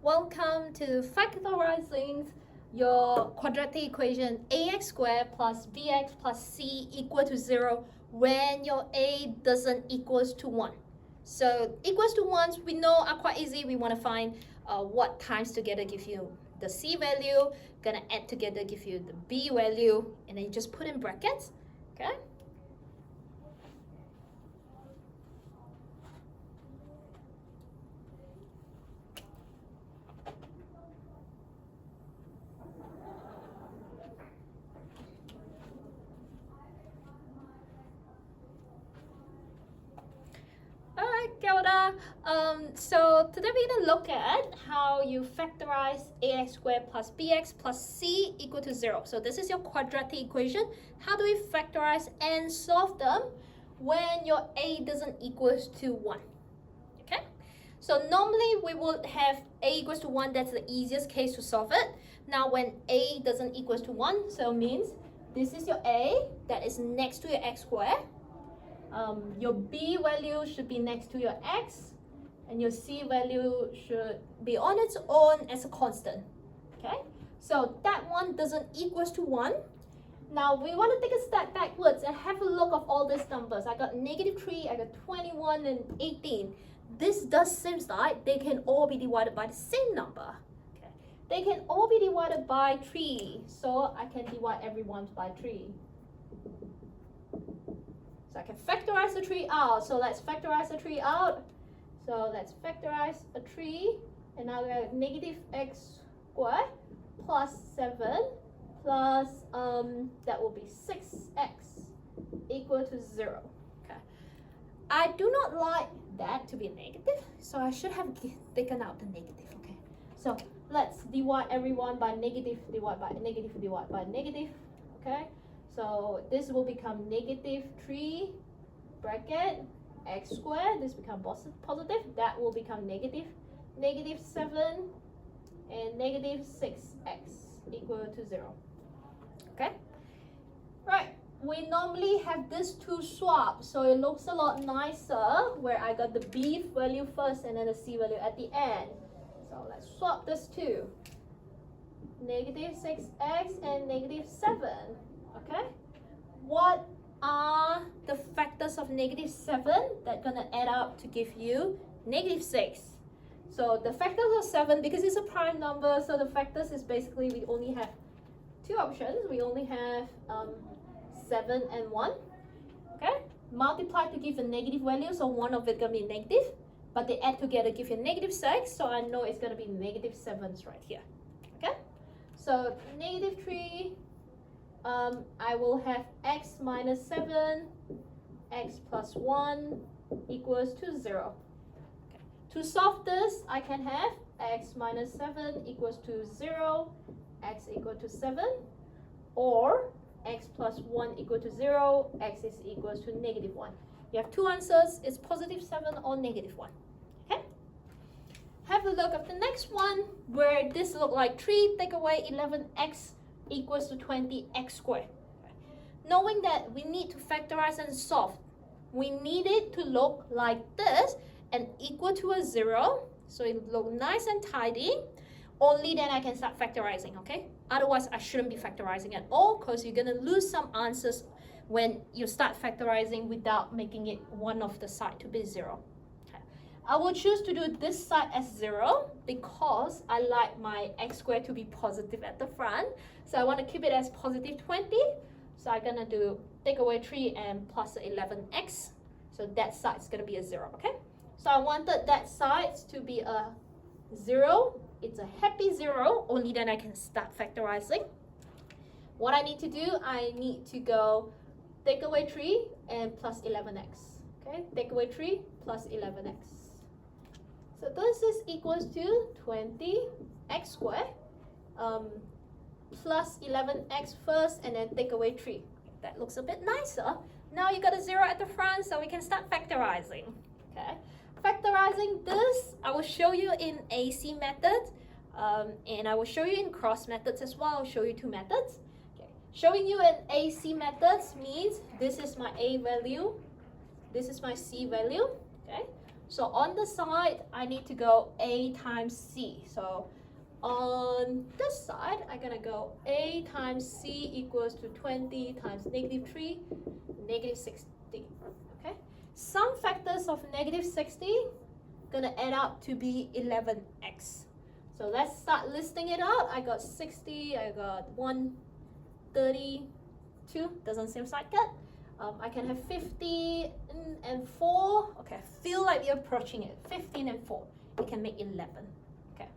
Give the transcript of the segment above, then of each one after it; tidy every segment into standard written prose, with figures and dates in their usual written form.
Welcome to factorizing your quadratic equation ax squared plus bx plus c equal to 0 when your a doesn't equals to 1. So equals to 1s we know are quite easy. We want to find what times together give you the c value, gonna add together give you the b value, and then you just put in brackets, okay? So today we're going to look at how you factorize ax squared plus bx plus c equal to 0. So this is your quadratic equation. How do we factorize and solve them when your a doesn't equals to 1? Okay, so normally we would have a equals to 1. That's the easiest case to solve it. Now when a doesn't equals to 1, so it means this is your a that is next to your x squared. Your b value should be next to your x, and your c value should be on its own as a constant. Okay, so that one doesn't equals to 1. Now we want to take a step backwards and have a look of all these numbers. I got -3, I got 21 and 18. This does seems like they can all be divided by the same number. Okay, they can all be divided by 3, so I can divide everyone by 3. So I can factorize the 3 out. So let's factorize the 3 out. So let's factorize a 3, and now we have -x squared plus 7 plus that will be 6x equal to 0. Okay, I do not like that to be negative, so I should have taken out the negative. Okay, so let's divide everyone by negative, divide by negative, divide by negative. Okay, so this will become -3 bracket x squared. This become positive. That will become -7 and -6x equal to 0. Okay, right, we normally have these two swapped, so it looks a lot nicer where I got the b value first and then the c value at the end. So let's swap this two, -6x and -7. Okay, what are the factors of -7 that gonna add up to give you -6? So the factors of 7, because it's a prime number, so the factors is basically we only have two options. We only have 7 and 1. Okay, multiply to give a negative value, so one of it gonna be negative, but they add together give you -6, so I know it's gonna be -7s right here. Okay, so -3, I will have x minus 7, x plus 1 equals to 0. Okay. To solve this, I can have x minus 7 equals to 0, x equal to 7, or x plus 1 equal to 0, x is equals to -1. You have two answers, it's +7 or -1. Okay? Have a look at the next one, where this look like 3, take away 11x equals to 20x squared. Knowing that we need to factorize and solve, we need it to look like this and equal to a 0, so it look nice and tidy. Only then I can start factorizing, okay? Otherwise I shouldn't be factorizing at all, because you're gonna lose some answers when you start factorizing without making it one of the side to be 0. I will choose to do this side as 0 because I like my x squared to be positive at the front. So I want to keep it as +20. So I'm gonna do take away 3 and plus 11x. So that side is gonna be a 0, okay? So I wanted that side to be a 0. It's a happy 0, only then I can start factorizing. What I need to do, I need to go take away 3 and plus 11x. Okay, take away 3 plus 11x. So this is equals to 20x squared plus 11x first, and then take away 3. That looks a bit nicer. Now you got a 0 at the front, so we can start factorizing. Okay, factorizing this, I will show you in AC method, and I will show you in cross methods as well. I'll show you two methods. Okay, showing you in AC methods means this is my A value, this is my C value. Okay, So on the side, I need to go A times C. So on this side, I'm gonna go A times C equals to 20 times -3, -60, okay? Some factors of -60 gonna add up to be 11x. So let's start listing it out. I got 60, I got 132, doesn't seem like it. I can have 50 and 4. Okay, I feel like you're approaching it. 15 and 4, it can make 11. Okay,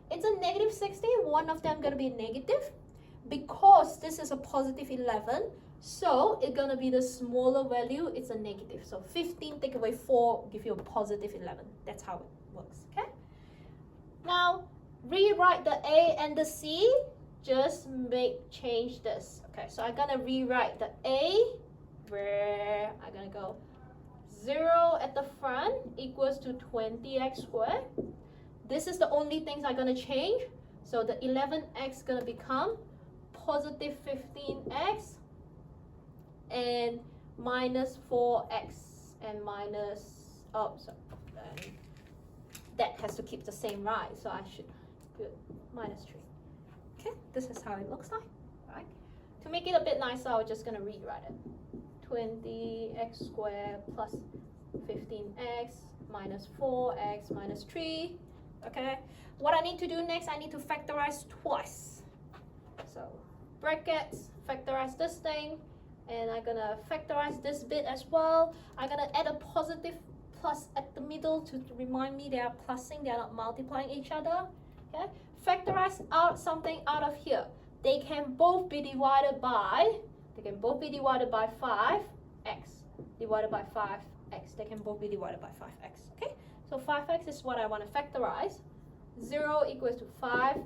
it's a -60, one of them gonna be negative. Because this is a positive 11, so it's gonna be the smaller value, it's a negative. So 15 take away 4, give you a positive 11. That's how it works, okay? Now, rewrite the A and the C, just change this. Okay, so I'm gonna rewrite the A, where I'm gonna go 0 at the front equals to 20x squared. This is the only things I'm gonna change. So the 11x gonna become positive 15x and minus 4x and minus, and that has to keep the same, right? So I should do -3. Okay, this is how it looks like, right? To make it a bit nicer, I'm just gonna rewrite it. 20x squared plus 15x minus 4x minus 3. Okay, what I need to do next, I need to factorize twice. So brackets, factorize this thing, and I'm gonna factorize this bit as well. I'm gonna add a positive plus at the middle to remind me they are plussing, they are not multiplying each other. Okay, factorize out something out of here. They can both be divided by 5x divided by 5x. They can both be divided by 5x. Okay, so 5x is what I want to factorize. 0 equals to 5.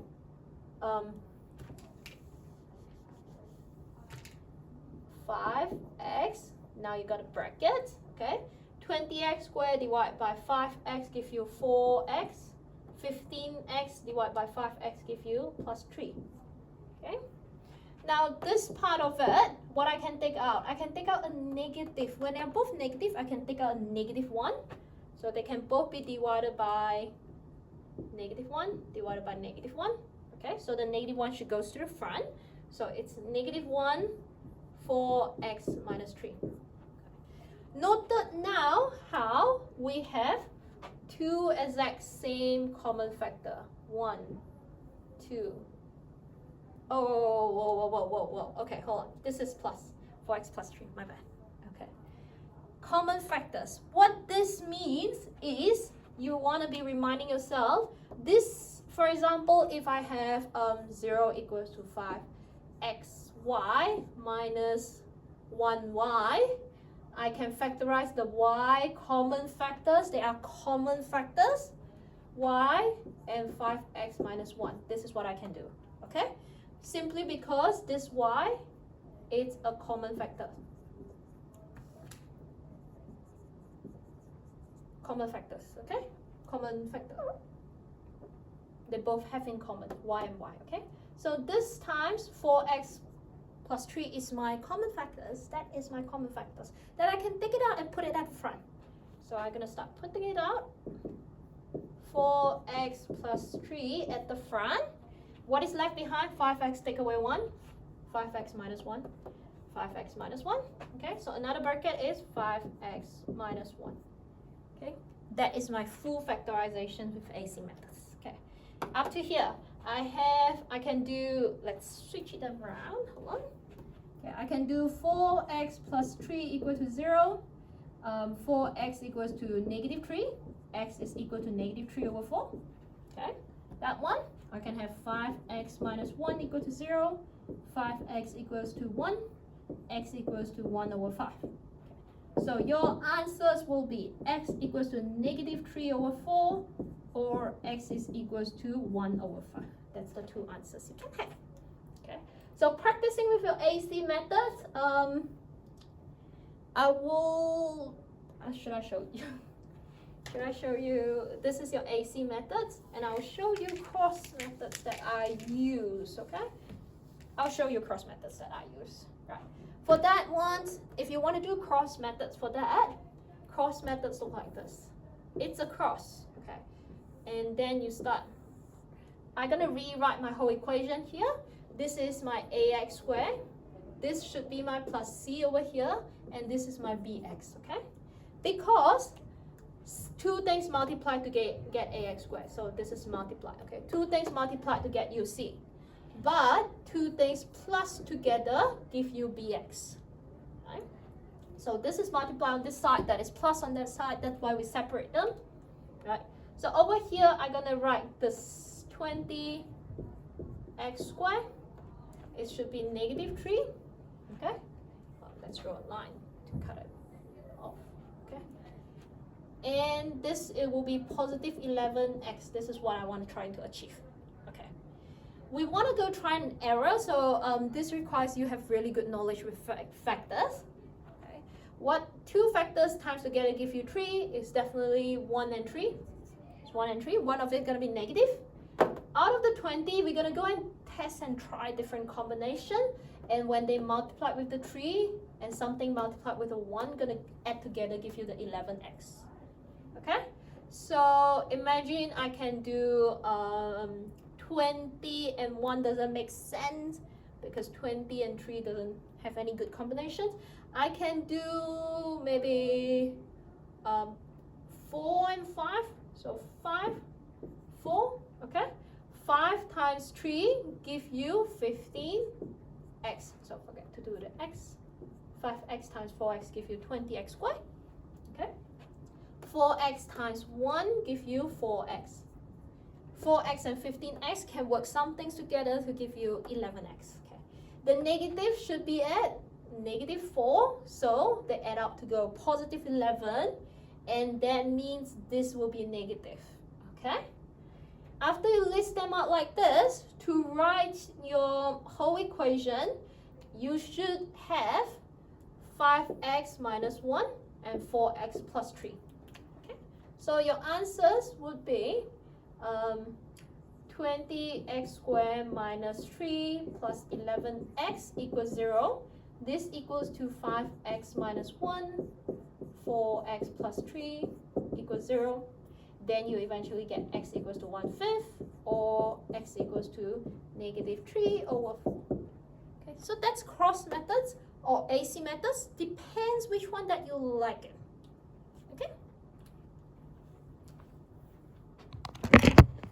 5x. Now you got a bracket. Okay, 20x squared divided by 5x give you 4x. 15x divided by 5x give you plus 3. Okay. Now this part of it, what I can take out? I can take out a negative. When they're both negative, I can take out a -1. So they can both be divided by -1 divided by -1. Okay, so the -1 should go to the front. So it's -1 4x minus 3. Noted now how we have two exact same common factor. 1, 2. Whoa. Okay, hold on. This is plus 4x plus 3. My bad. Okay. Common factors. What this means is you want to be reminding yourself this. For example, if I have 0 equals to 5xy minus 1y, I can factorize the y common factors. They are common factors. Y and 5x minus 1. This is what I can do. Okay? Simply because this y is a common factor. Common factors, okay? Common factor. They both have in common y and y, okay? So this times 4x plus 3 is my common factors. That is my common factors. Then I can take it out and put it at the front. So I'm gonna start putting it out. 4x plus 3 at the front. What is left behind? 5x take away 1. 5x minus 1. 5x minus 1. Okay, so another bracket is 5x minus 1. Okay, that is my full factorization with AC methods. Okay, up to here, I can do, let's switch it around. Hold on. Okay, I can do 4x plus 3 equal to 0. 4x equals to -3. X is equal to -3 over 4. Okay, that one. I can have 5x minus 1 equal to 0. 5x equals to 1. X equals to 1 over 5. Okay. So your answers will be x equals to -3 over 4 or x is equals to 1 over 5. That's the two answers you can have. Okay. So practicing with your AC methods, should I show you? Should I show you? This is your AC methods, and I'll show you cross methods that I use. Okay, I'll show you cross methods that I use. Right. For that one, if you want to do cross methods for that, cross methods look like this. it's a cross, okay? And then you start. I'm gonna rewrite my whole equation here. This is my ax squared. This should be my plus c over here, and this is my bx, okay? Because two things multiply to get ax squared, so this is multiply, okay? Two things multiply to get you c, but two things plus together give you bx, right? So this is multiply on this side, that is plus on that side, that's why we separate them, right? So over here, I'm gonna write this 20x squared. It should be negative 3, okay? Well, let's draw a line to cut it off, okay? And this, it will be positive 11x. This is what I want to try to achieve, okay? We want to go try and error, so this requires you have really good knowledge with factors. Okay? What two factors times together give you 3 is definitely 1 and 3. It's 1 and 3. One of it going to be negative. Out of the 20, we're going to go and test and try different combination, and when they multiply with the 3 and something multiplied with a 1, going to add together give you the 11x. Okay, so imagine I can do 20 and 1 doesn't make sense because 20 and 3 doesn't have any good combinations. I can do maybe 4 and 5, so 5, 4, okay? 5 times 3 give you 15x, so forget to do the x. 5x times 4x give you 20x squared, okay? 4x times 1 give you 4x. 4x and 15x can work some things together to give you 11x, okay? The negative should be at negative 4, so they add up to go positive 11, and that means this will be negative, okay? After you list them out like this, to write your whole equation, you should have 5x minus 1 and 4x plus 3. Okay? So your answers would be 20x squared minus 3 plus 11x equals 0. This equals to 5x minus 1, 4x plus 3 equals 0. Then you eventually get x equals to 1/5 or x equals to negative 3 over 4. Okay, so that's cross methods or AC methods. Depends which one that you like it.